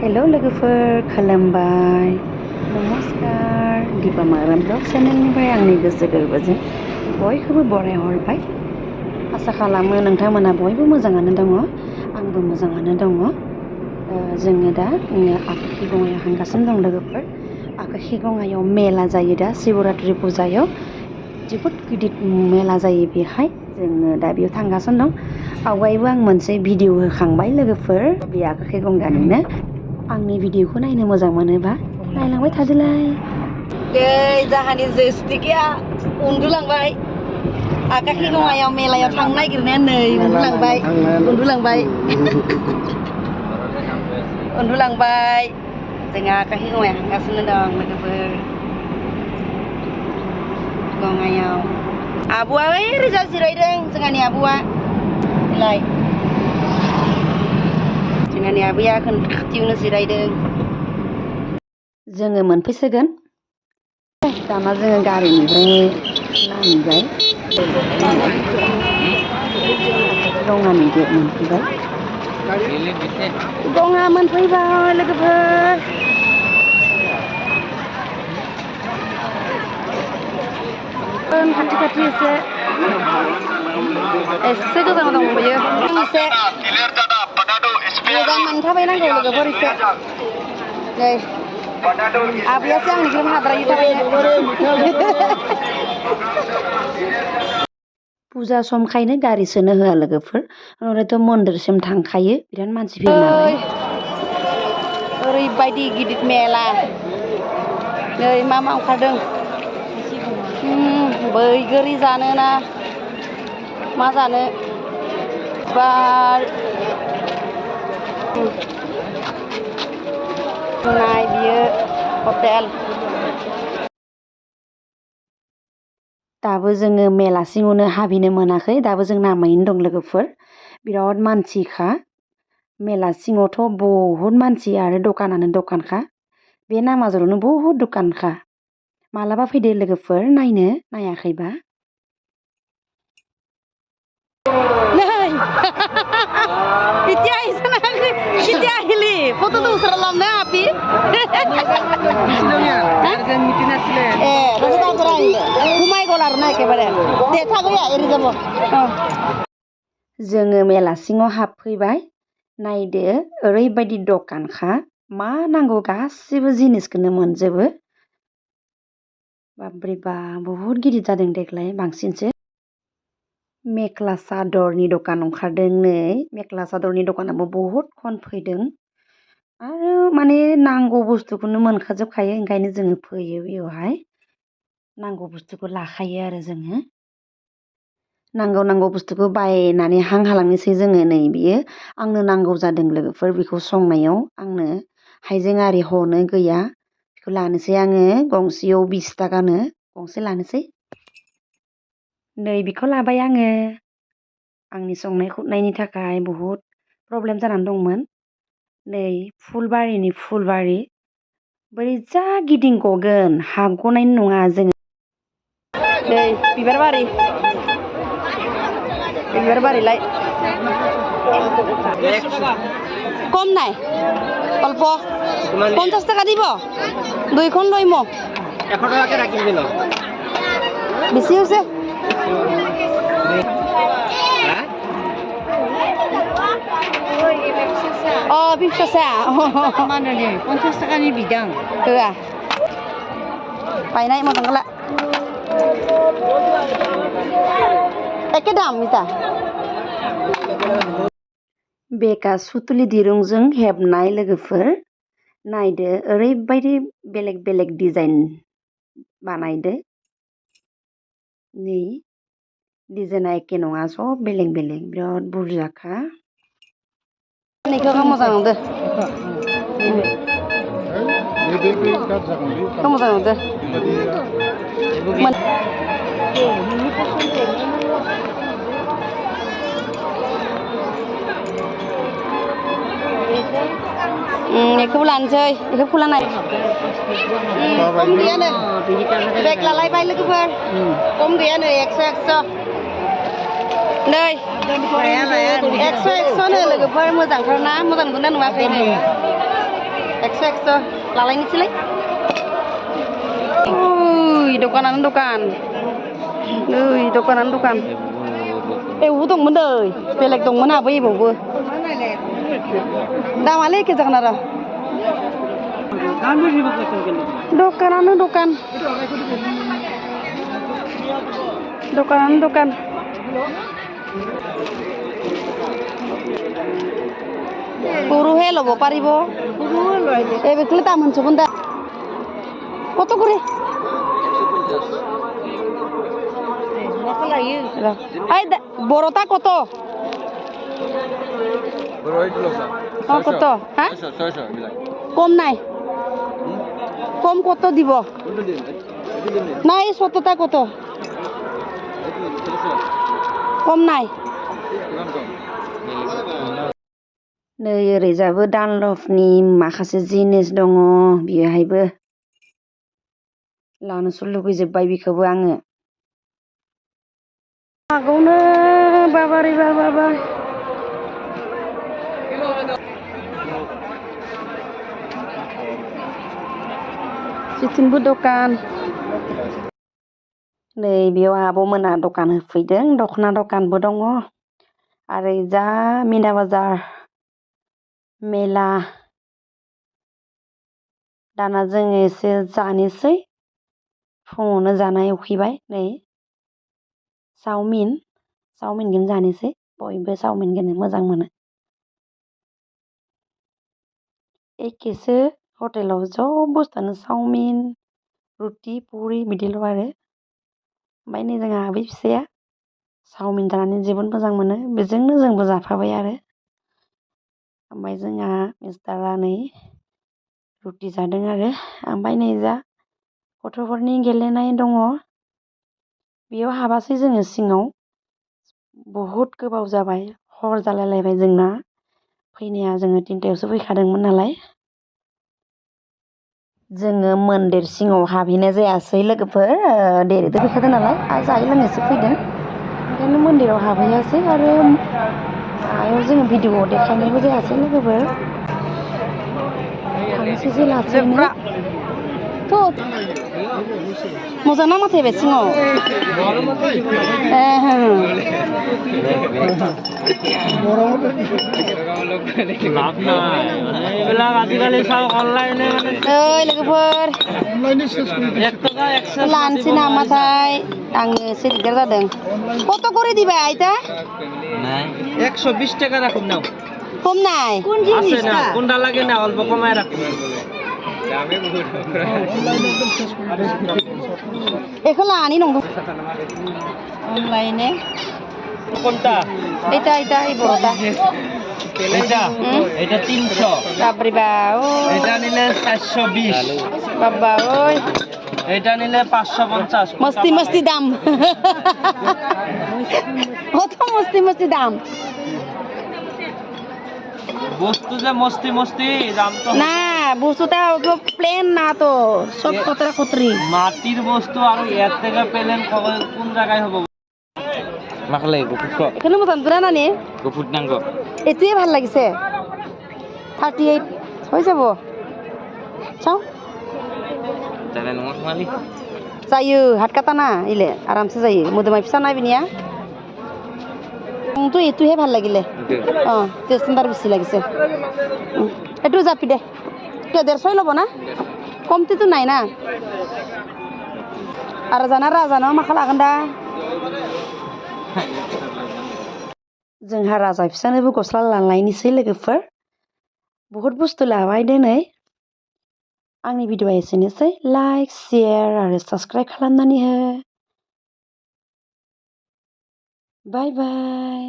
hello लोगोफोर खुलुमबाय नमस्कार दिपा माराम ब्लग चेनेलनिफ्राय आंनि गोसो गोरबोजों बयखौबो बरायहरबाय आसा खालामो नोंथांमोना बयबो मोजाङानो दङ आंबो मोजाङानो दङ जोङो दा आखाखिगङायाव थांगासिनो दं लोगोफोर आखाखिगङायाव मेला जायो दा शिवरात्रि फुजायाव जोबोद गिदिर मेला जायो बेहाय जोङो दा बेयाव थांगासिनो दं आवगायबो आं मोनसे भिडिअ होखांबाय लोगोफोर बे आखाखिगंगानिनो आंनि भिडिअखौ नायनो मोजां मोनोबा नायलांबाय थादोलाय जाहानि जोस्तिकिया उन्दुलांबाय आखाखिगङायाव मेलायाव थांनो नागिरनाया नै उन्दुलांबाय जोंहा आखाखिगङायाव थांगासिनो दं लोगोफोर गङायाव आब'आ ओरैजा जिरायदों जोंहानि आब'आ लाय जोंहानि आबैया खाथियावनो जिरायदों जोङो मोनफैसिगोन दाना जोङो गारिनिफ्राय नामिबाय गङानि गेट मोनफैबाय गङा मोनफैबाय लोगोफोर खाथि खाथि एसे गोजानाव दंबोयो एसे मोजां मोनथाबायनांगौ लोगोफोर एसे नै आबैयासो आंनिफ्राय हाद्रायो थाबायनो फुजा समखायनो गारि सोनो होआ लोगोफोर ओरैथ' मन्दिरसिम थांखायो बिराद मानसि फैयो नालाय ओरैबायदि गिदिर मेला नै मा ओंखारदों बैग्रि जानो ना मा जानो बार नाय बियो हटेल दाबो जोङो मेला सिङावनो हाबहैनो मोनाखै दाबो जों नामैनो दं लोगोफोर बिराद मानसिखा मेला सिङावथ' बहुद मानसि आरो दखानानो दखानखा बे नामाजोंनो बहुद दखानखा मालाबा फैदो लोगोफोर नायनो नायाखैबा फट'थ' उसरालामनो आपि घुमाय गल आरो ना एखेबारे दे थागैया एरै যাব जोङो मेला सिङाव हाबफैबाय नायदो ओरैबायदि दखानखा मा नांगौ गासिबो जिनिसखौनो मोनजोबो बाब्रे बा बहुद गिदिर जादों देग्लाय बांसिनसो मेख्ला सादरनि दखान ओंखारदों नै मेख्ला सादरनि दखानाबो बहुद खन फैदों आरो माने नांगौ बुस्थुखौनो मोनखाजोबखायो ओंखायनो जोङो फैयो बेवहाय नांगौ बुस्थुखौ लाखायो आरो जोङो नांगौ बुस्थुखौ बायनानै हां हालांनोसै जोङो नै बियो आंनो नांगौ जादों लोगोफोर बेखौ संनायाव आंनो हाइजें आरि हनो गैया बेखौ लानोसै आङो गंसेयाव 20 थाखानो गंसे लानोसै नै बेखौ लाबाय आङो आंनि संनाय खुरनायनि थाखाय बहुद प्रब्लेम जानानै दंमोन नै फुलबारिनि फुलबारि बोरै जा गिदिं गगोन हाग'नाय नङा जोङो नै बिबार बारिलाय কম নাই অল্প 50 টাকা দিব দুইখন লইম 100 টাকাকে রাখিম দিন বেশি হইছে बिफसा मानोले 50 टाकानि बिदां होआ बायनाय मोजांला एखे दाम इता बेका सुतुलि दिरुंजों हेबनाय लोगोफोर नायदो ओरैबायदि बेलेग बेलेग डिजाइन बानायदो नै डिजाइना एखे नङा सब बेलेग बेलेग बिराद बुरजाखा नैखौ मोजां नुदो मोजां नुदो बेखौबो लानोसै बेखौ लानाय खम गैयानो बेग लालायबाय लोगोफोर खम गैयानो 100 नै 100 नो लोगोफोर मोजांथार ना मोजां नुदोंना नुवाखै नै 100 लालायनोसैलाय ओइ दखानानो दखान नै दखानानो दखान एवबो दंमोन दै बेलेग दंमोन आबै एबावबो दामालाय एखे जागोन आरो दखानानो दखान দোকান দোকান সৰুহে ল'ব পাৰিব এই বেগলে দাম শুনছো কোনটা কত করে এই বড়টা কত কত হ্যাঁ কম নাই কম কত দিব নাই সততা কত কম নাই नै ओरैजाबो डानलपनि माखासे जिनिस दङ बेहायबो लानोसो लुगैजोबबाय बेखौबो आङो आगौनो बाबारे बाबा जिथिंबो दखान नै बेयाव आब'मोना दखान होफैदों दख'ना दखानबो दङ आरो जा मिना बाजार मेला दाना जोङो एसे जानोसै फुङावनो जानाय उखैबाय नै चावमिनखौनो जानोसै बयबो चावमिनखौनो मोजां मोनो एखेसो हटेलाव सब बुस्थुआनो चावमिन रुटि पुरि बिदिल' आरो ओमफ्राय नै जोंहा आबै फिसाया चावमिन जानानै जोबोद मोजां मोनो बेजोंनो जोंबो जाफाबाय आरो ओमफ्राय जोंहा मिस्टारा नै रुटि जादों आरो ओमफ्राय नै जा गथ'फोरनि गेलेनाय दङ बेयाव हाबासै जोङो सिङाव बहुद गोबाव जाबाय हर जालायलायबाय जोंना फैनाया जोङो 3टायावसो फैखादोंमोन नालाय जोङो मन्दिर सिङाव हाबहैनाय जायासै लोगोफोर देरिजों फैखादों नालाय आरो जायै लोङैसो फैदों ओंखायनो मन्दिराव हाबहैयासै आरो आयाव जोङो भिडिअ देखायनायबो जायासै लोगोफोर थांसैसो लासैनो थ' मोजां ना माथो बे सिङाव ओइ लोगोफोर लानोसै नामाथाय आङो एसे दिगदार जादों কত করে দিবা আইতা 120 টাকা রাখুন নাও কম নাই কোন জিনিসটা কোনটা লাগে না অল্প কমায় রাখুন এখন লানি নং অনলাইনে কোনটা এটা এই বড়টা এটা 300 বাপরে বাও এটা নিলে 420 বাবা ওই এটা নিলে 550 মস্তি দাম কত মস্তি দাম বস্তু যে মস্তি দাম তো না বস্তুটা প্লেন না তো সব খতরা মাটির বস্তু আর এর থেকে প্লেন কোন জায়গায় হবে মাখলে গুফুট ক এখানে মতন তোরা না নে গুফুট নাঙ্গ এটাই ভাল লাগিছে 38 হয়ে যাব চাও জানেন নমক মালি जायो हात काटा ना इले आरामसे जायो मोदोमा फिसा ना बिनिया तो एतुहे ভাল লাগিলে টেস্টদার বেশি লাগিছে এটু জাপি দে কে 150 লব না কমতিতো নাই না আর জানা রাজাनो मा खालागोन दा जोंहा राजा फिसानोबो गस्ला लांलायनोसै लोगोफोर बहुत बुस्थु लाबाय दिनै आंनि भिडिअआ एसेनोसै लाइक शेयार आरो साबस्क्राइब खालामनानै हो बाय बाय